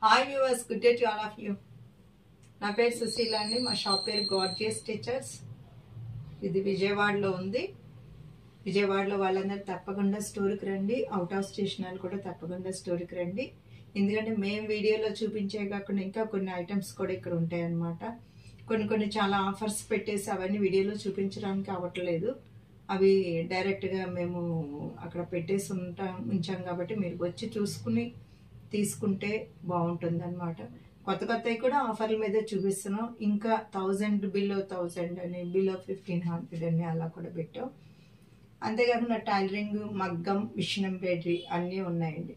Hi viewers, good day to all of you. నా పేరు సుశీల అండి. మా షాప్ పేరు గార్జియస్ స్టిచర్స్. ఇది విజయవాడలో ఉంది. విజయవాడలో వాళ్ళందరూ తప్పకుండా స్టోర్కి రండి. అవుట్ ఆఫ్ స్టేషన్ వాళ్ళు కూడా తప్పకుండా స్టోర్కి రండి. ఎందుకంటే మేము వీడియోలో చూపించే కాకుండా ఇంకా కొన్ని ఐటమ్స్ కూడా ఇక్కడ ఉంటాయన్నమాట. కొన్ని చాలా ఆఫర్స్ పెట్టేసి అవన్నీ వీడియోలో చూపించడానికి అవ్వట్లేదు. అవి డైరెక్ట్గా మేము అక్కడ పెట్టేసి ఉంచాం కాబట్టి మీరు వచ్చి చూసుకుని తీసుకుంటే బాగుంటుంది అనమాట. కొత్తవి కూడా ఆఫర్ల మీద చూపిస్తున్నాం. ఇంకా 1000 బిలో 1000 అని, బిలో 1500 అని అలా కూడా పెట్టాం. అంతేకాకుండా టైలరింగ్, మగ్గం, మిషన్ ఎంబ్రాయిడరీ అన్నీ ఉన్నాయండి.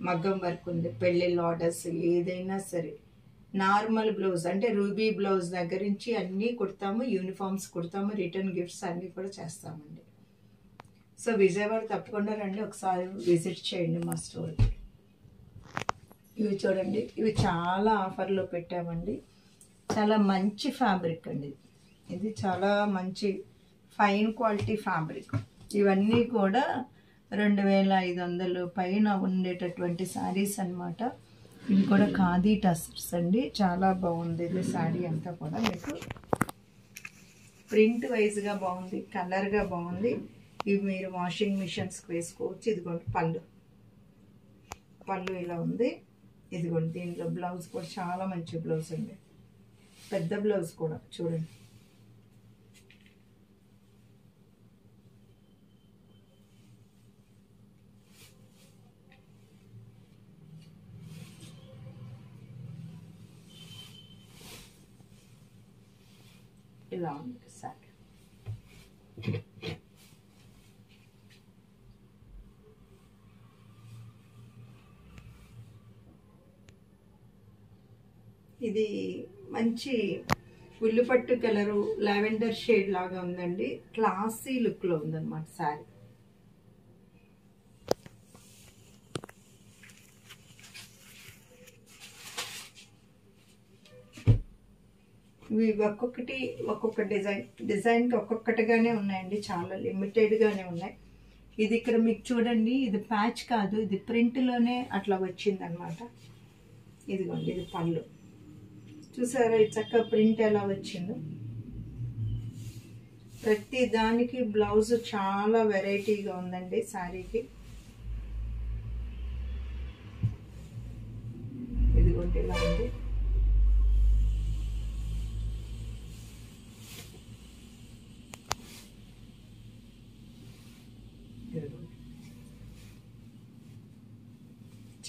మగ్గం వర్క్ ఉంది, పెళ్ళిళ్ళ ఆర్డర్స్ ఏదైనా సరే. నార్మల్ బ్లౌజ్ అంటే రూబీ బ్లౌజ్ దగ్గర నుంచి అన్నీ కుడతాము. యూనిఫామ్స్ కుడతాము, రిటర్న్ గిఫ్ట్స్ అన్నీ కూడా చేస్తామండి. సో విజయవాడ తప్పకుండా రండి, ఒకసారి విజిట్ చేయండి మా స్టోర్కి. ఇవి చూడండి, ఇవి చాలా ఆఫర్లో పెట్టామండి. చాలా మంచి ఫ్యాబ్రిక్ అండి. ఇది చాలా మంచి ఫైన్ క్వాలిటీ ఫ్యాబ్రిక్. ఇవన్నీ కూడా 2500 పైన ఉండేటటువంటి శారీస్ అనమాట. ఇవి కూడా ఖాదీ టసర్స్ అండి. చాలా బాగుంది ఇది శారీ అంతా కూడా. మీకు ప్రింట్ వైజ్గా బాగుంది, కలర్గా బాగుంది. ఇవి మీరు వాషింగ్ మిషన్స్కి వేసుకోవచ్చు. ఇదిగోండి పళ్ళు ఇలా ఉంది. ఇదిగోండి దీంట్లో బ్లౌజ్ కూడా చాలా మంచి బ్లౌజ్ అండి. పెద్ద బ్లౌజ్ కూడా చూడండి. ఇలా ఉంది సార్. ఇది మంచి ఉల్లిపట్టు కలరు, లావెండర్ షేడ్ లాగా ఉందండి. క్లాసీ లుక్లో ఉందన్నమాట శారీ. ఇవి ఒక్కొక్క డిజైన్కి ఒక్కొక్కటిగానే ఉన్నాయండి. చాలా లిమిటెడ్గానే ఉన్నాయి. ఇది ఇక్కడ మీకు చూడండి, ఇది ప్యాచ్ కాదు, ఇది ప్రింట్లోనే అట్లా వచ్చిందనమాట. ఇదిగోండి ఇది పళ్ళు చూసారా, ఈ చక్క ప్రింట్ ఎలా వచ్చిందో. ప్రతి దానికి బ్లౌజ్ చాలా వెరైటీగా ఉందండి శారీకి. ఇదిగోండి ఇలా ఉంది.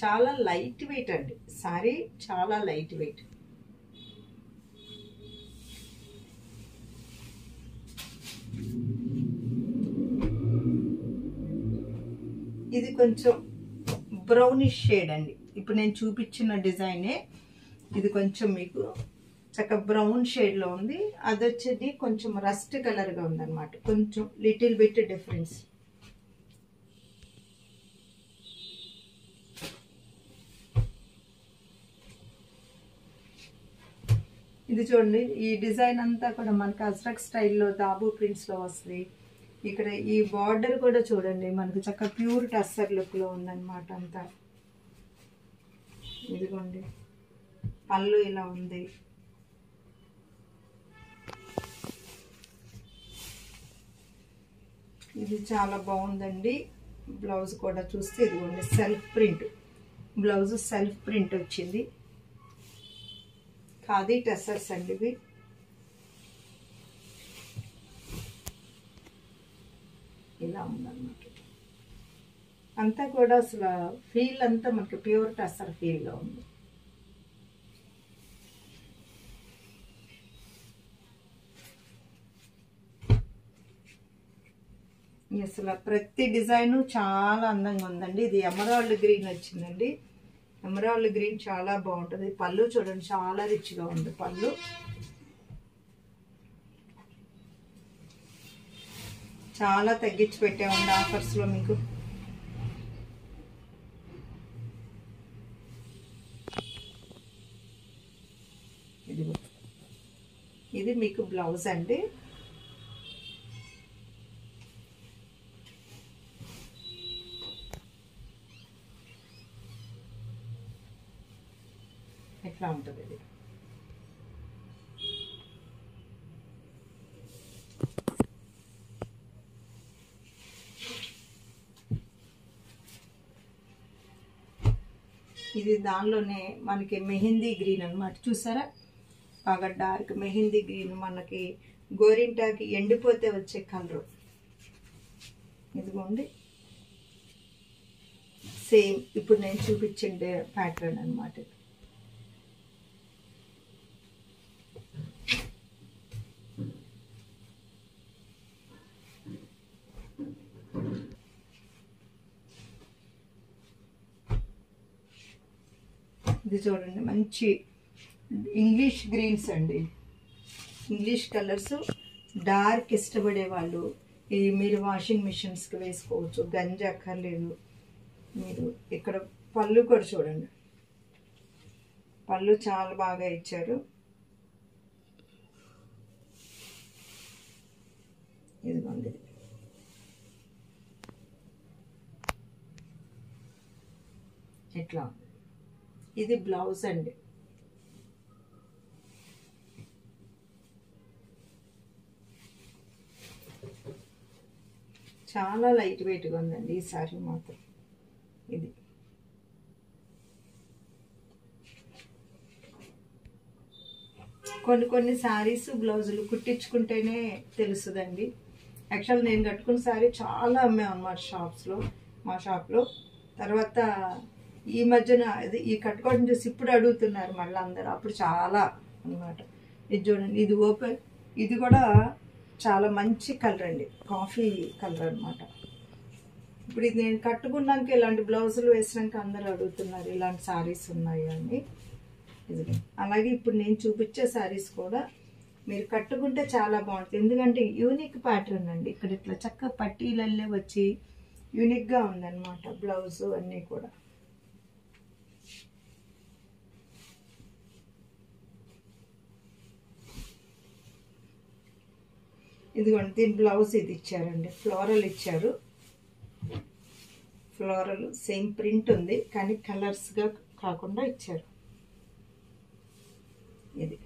చాలా లైట్ వెయిట్ అండి శారీ, చాలా లైట్ వెయిట్. ఇది కొంచెం బ్రౌనిష్ షేడ్ అండి. ఇప్పుడు నేను చూపించిన డిజైనే ఇది కొంచెం మీకు చక్క బ్రౌన్ షేడ్లో ఉంది. అది వచ్చేది కొంచెం రస్ట్ కలర్గా ఉందన్నమాట. కొంచెం లిటిల్ బిట్ డిఫరెన్స్. ఇది చూడండి, ఈ డిజైన్ అంతా కూడా మనకి అజ్రక్ స్టైల్లో దాబు ప్రింట్స్లో వస్తుంది. ఇక్కడ ఈ బార్డర్ కూడా చూడండి, మనకు చక్కగా ప్యూర్ టస్సర్ లుక్లో ఉందన్నమాట అంతా. ఇదిగోండి పళ్ళు ఇలా ఉంది. ఇది చాలా బాగుందండి. బ్లౌజ్ కూడా చూస్తే ఇదిగోండి self print blouse, self print వచ్చింది. ఖాదీ టసర్స్ అండి ఇవి. ఇలా ఉందన్నమాట. అంతా కూడా అసలు ఫీల్ అంతా మనకి ప్యూర్ టసర్ ఫీల్లో ఉంది. అసలు ప్రతి డిజైను చాలా అందంగా ఉందండి. ఇది ఎమరాల్డ్ గ్రీన్ వచ్చిందండి. ఎమరాల్డ్ గ్రీన్ చాలా బాగుంటుంది. పళ్ళు చూడండి, చాలా రిచ్గా ఉంది పళ్ళు. చాలా తగ్గించి పెట్టామండి ఆఫర్స్లో మీకు. ఇది మీకు బ్లౌజ్ అండి. ఎట్లా ఉంటుంది ఇది. ఇది దానిలోనే మనకి మెహందీ గ్రీన్ అన్నమాట. చూసారా, బాగా డార్క్ మెహందీ గ్రీన్, మనకి గోరింటాకి ఎండిపోతే వచ్చే కలరు. ఇదిగోండి, సేమ్ ఇప్పుడు నేను చూపించే ప్యాటర్న్ అన్నమాట. ఇది చూడండి, మంచి ఇంగ్లీష్ గ్రీన్స్ అండి, ఇంగ్లీష్ కలర్స్. డార్క్ ఇష్టపడే వాళ్ళు ఇది మీరు వాషింగ్ మిషన్స్కి వేసుకోవచ్చు, గంజి అక్కర్లేదు. మీరు ఇక్కడ పళ్ళు కూడా చూడండి, పళ్ళు చాలా బాగా ఇచ్చారు. ఇదిగోండి, ఎట్లా ఇది బ్లౌజ్ అండి. చాలా లైట్ వెయిట్గా ఉందండి ఈ సారీ మాత్రం. ఇది కొన్ని శారీస్ బ్లౌజులు కుట్టించుకుంటేనే తెలుస్తుందండి. యాక్చువల్ నేను కట్టుకున్న శారీ చాలా అమ్మాం అన్నమాట షాప్స్లో, మా షాప్లో. తర్వాత ఈ మధ్యన ఈ కట్టుకోవడం చూసి ఇప్పుడు అడుగుతున్నారు మళ్ళీ అందరూ, అప్పుడు చాలా అన్నమాట. ఇది చూడండి, ఇది ఓపెన్, ఇది కూడా చాలా మంచి కలర్ అండి, కాఫీ కలర్ అన్నమాట. ఇప్పుడు ఇది నేను కట్టుకున్నాక ఇలాంటి బ్లౌజులు వేసినాక అందరూ అడుగుతున్నారు ఇలాంటి శారీస్ ఉన్నాయి అని. ఇది అలాగే ఇప్పుడు నేను చూపించే శారీస్ కూడా మీరు కట్టుకుంటే చాలా బాగుంటుంది, ఎందుకంటే యూనిక్ ప్యాటర్న్ అండి. ఇక్కడ ఇట్లా చక్కగా పట్టీలల్లే వచ్చి యూనిక్గా ఉందన్నమాట బ్లౌజు అన్నీ కూడా. ఇదిగోండి, దీని బ్లౌజ్ ఇది ఇచ్చారండి, ఫ్లోరల్ ఇచ్చారు. ఫ్లోరల్ సేమ్ ప్రింట్ ఉంది కానీ కలర్స్గా కాకుండా ఇచ్చారు. ఇది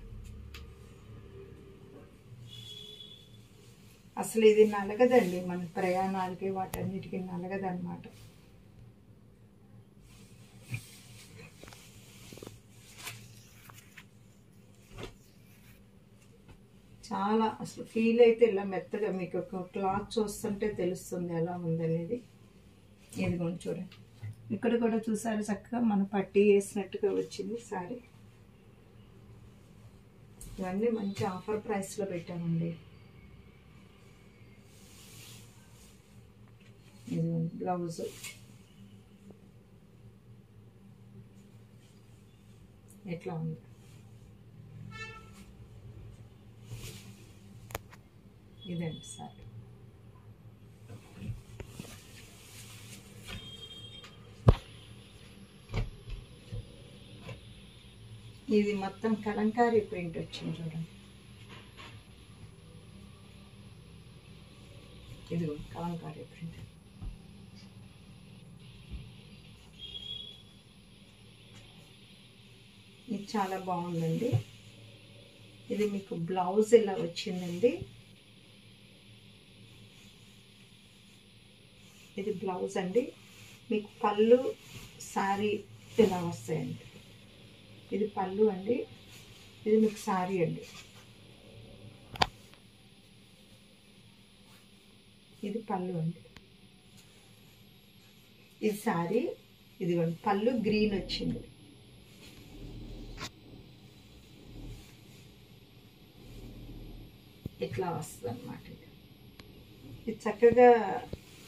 అసలు ఇది నలగదండి, మన ప్రయాణాలకి వాటన్నిటికీ నలగదన్నమాట. చాలా అసలు ఫీల్ అయితే ఇలా మెత్తగా, మీకు ఒక క్లాత్ చూస్తుంటే తెలుస్తుంది ఎలా ఉందనేది. ఇదిగోండి చూడండి, ఇక్కడ కూడా చూసారు చక్కగా మన పట్టీ వేసినట్టుగా వచ్చింది సారీ. ఇవన్నీ మంచి ఆఫర్ ప్రైస్లో పెట్టామండి. ఇదిగోండి బ్లౌజ్, ఎట్లా ఉంది. ఇదండి సారీ. ఇది మొత్తం కలంకారీ ప్రింట్ వచ్చింది చూడండి. ఇది కలంకారీ ప్రింట్. ఇది చాలా బాగుందండి. ఇది మీకు బ్లౌజ్ ఇలా వచ్చిందండి. ఇది బ్లౌజ్ అండి, మీకు పళ్ళు శారీ ఇలా వస్తాయండి. ఇది పళ్ళు అండి, ఇది మీకు శారీ అండి. ఇది పళ్ళు అండి, ఇది శారీ. ఇదిగోండి పళ్ళు గ్రీన్ వచ్చింది. ఇట్లా వస్తుంది అన్నమాట. ఇది చక్కగా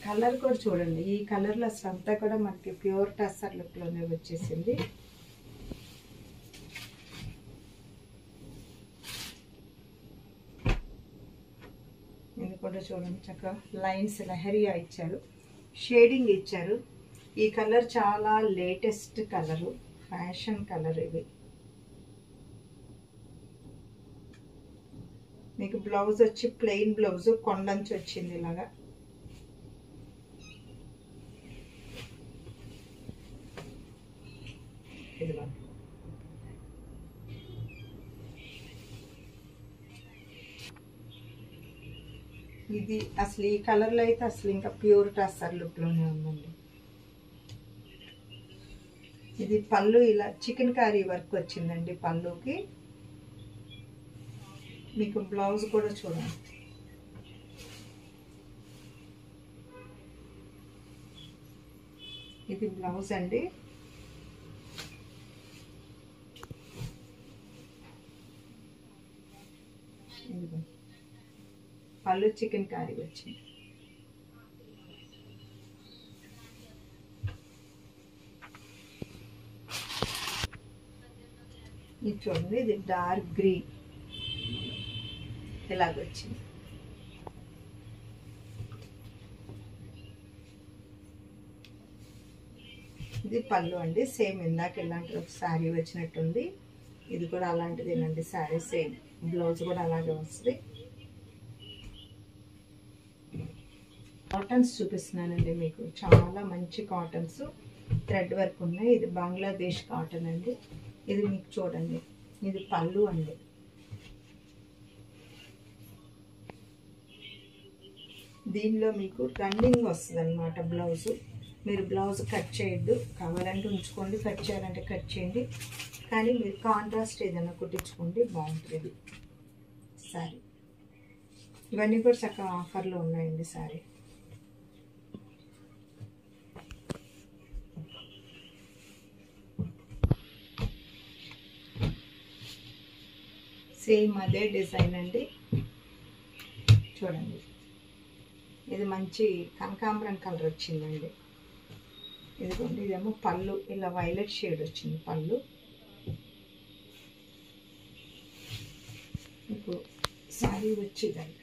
కలర్ కూడా చూడండి, ఈ కలర్లో అసలు అంతా కూడా మనకి ప్యూర్ టస్సర్ లుక్లోనే వచ్చేసింది. ఇది కూడా చూడండి, చక్కగా లైన్స్ లహరియా ఇచ్చారు, షేడింగ్ ఇచ్చారు. ఈ కలర్ చాలా లేటెస్ట్ కలరు, ఫ్యాషన్ కలర్ ఇది. మీకు బ్లౌజ్ వచ్చి ప్లెయిన్ బ్లౌజ్, కొండంచి వచ్చింది ఇలాగా. ఇది అసలు ఈ కలర్లో అయితే అసలు ఇంకా ప్యూర్ టస్సర్ లుక్లోనే ఉందండి. ఇది పళ్ళు ఇలా చికెన్ కర్రీ వర్క్ వచ్చిందండి పళ్ళుకి. మీకు బ్లౌజ్ కూడా చూడండి. ఇది బ్లౌజ్ అండి. పళ్ళు చికెన్ కర్రీ వచ్చింది. ఇది చూడండి, ఇది డార్క్ గ్రీన్ ఇలాగొచ్చింది. ఇది పళ్ళు అండి. సేమ్ ఇందాక ఇలాంటి ఒక శారీ వచ్చినట్టుంది. ఇది కూడా అలాంటిదేనండి శారీ. సేమ్ బ్లౌజ్ కూడా అలాగే వస్తుంది. కాటన్స్ చూపిస్తున్నానండి మీకు. చాలా మంచి కాటన్స్ థ్రెడ్ వర్క్ ఉన్నాయి. ఇది బంగ్లాదేశ్ కాటన్ అండి. ఇది మీకు చూడండి, ఇది పళ్ళు అండి. దీనిలో మీకు రన్నింగ్ వస్తుంది అన్నమాట బ్లౌజు. మీరు బ్లౌజ్ కట్ చేయొద్దు, కావాలంటే ఉంచుకోండి, కట్ చేయాలంటే కట్ చేయండి. కానీ మీరు కాంట్రాస్ట్ ఏదైనా కుట్టించుకోండి, బాగుంటుంది సారీ. ఇవన్నీ కూడా చక్కగా ఆఫర్లో ఉన్నాయండి సారీ. సేమ్ అదే డిజైన్ అండి. చూడండి, ఇది మంచి కనకాంబరం కలర్ వచ్చిందండి. ఇదిగోండి, ఇదేమో పళ్ళు ఇలా వైలెట్ షేడ్ వచ్చింది పళ్ళు. మీకు శారీ వచ్చిందండి.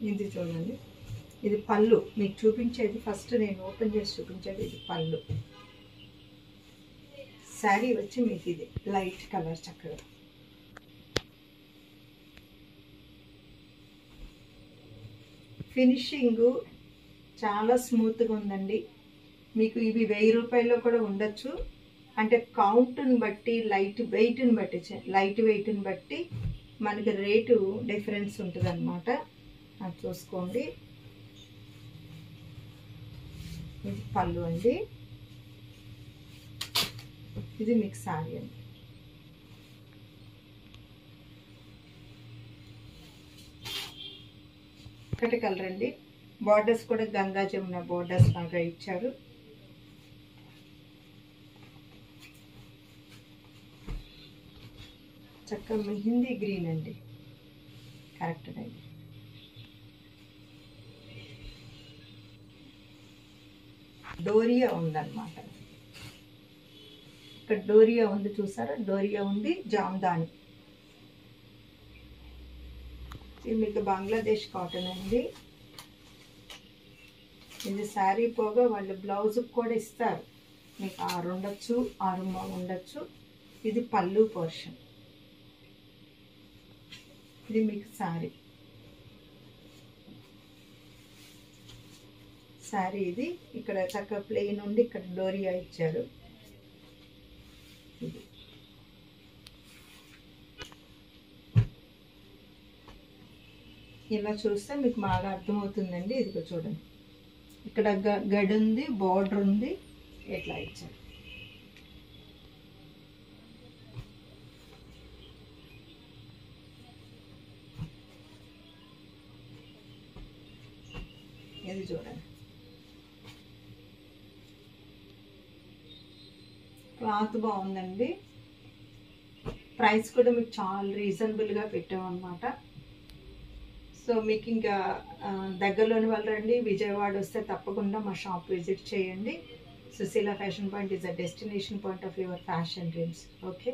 ఇది చూడండి, ఇది పళ్ళు మీకు చూపించేది. ఫస్ట్ నేను ఓపెన్ చేసి చూపించేది ఇది పళ్ళు. శారీ వచ్చి మీకు ఇది లైట్ కలర్ చక్కగా. ఫినిషింగ్ చాలా స్మూత్గా ఉందండి. మీకు ఇవి 1000 రూపాయల్లో కూడా ఉండొచ్చు. అంటే కౌంట్ని బట్టి, లైట్ వెయిట్ని బట్టి మనకి రేటు డిఫరెన్స్ ఉంటుంది అన్నమాట. అది చూసుకోండి. ఇది పళ్ళు అండి. ఇది మీకు సారీ అండి. ఒకటి కలర్ అండి. బార్డర్స్ కూడా గంగా జమున బార్డర్స్ లాగా ఇచ్చారు. చక్కగా మెహందీ గ్రీన్ అండి, కరెక్ట్ అండి. డోరియా ఉందన్నమాట. ఇక్కడ డోరియా ఉంది చూసారా, డోరియా ఉంది, జామ్దాని. ఇది మీకు బంగ్లాదేశ్ కాటన్ అండి. ఇది శారీ పోగా వాళ్ళు బ్లౌజ్ కూడా ఇస్తారు. మీకు 6 ఉండొచ్చు, 6 ఉండొచ్చు. ఇది పళ్ళు పోర్షన్. ఇది మీకు శారీ. శారీ ఇది ఇక్కడ చక్కగా ప్లెయిన్ ఉండి ఇక్కడ డోరియా ఇచ్చారు. ఇది ఇలా చూస్తే మీకు బాగా అర్థమవుతుందండి. ఇదిగో చూడండి, ఇక్కడ గడి ఉంది, బార్డర్ ఉంది, ఎట్లా ఇచ్చారు. ఇది చూడండి, క్లాత్ బాగుందండి. ప్రైస్ కూడా మీకు చాలా రీజనబుల్గా పెట్టామన్నమాట. సో మీకు ఇంకా దగ్గరలోని వాళ్ళు రండి. విజయవాడ వస్తే తప్పకుండా మా షాప్ విజిట్ చేయండి. Sushila fashion point is a destination point of your fashion dreams. Okay.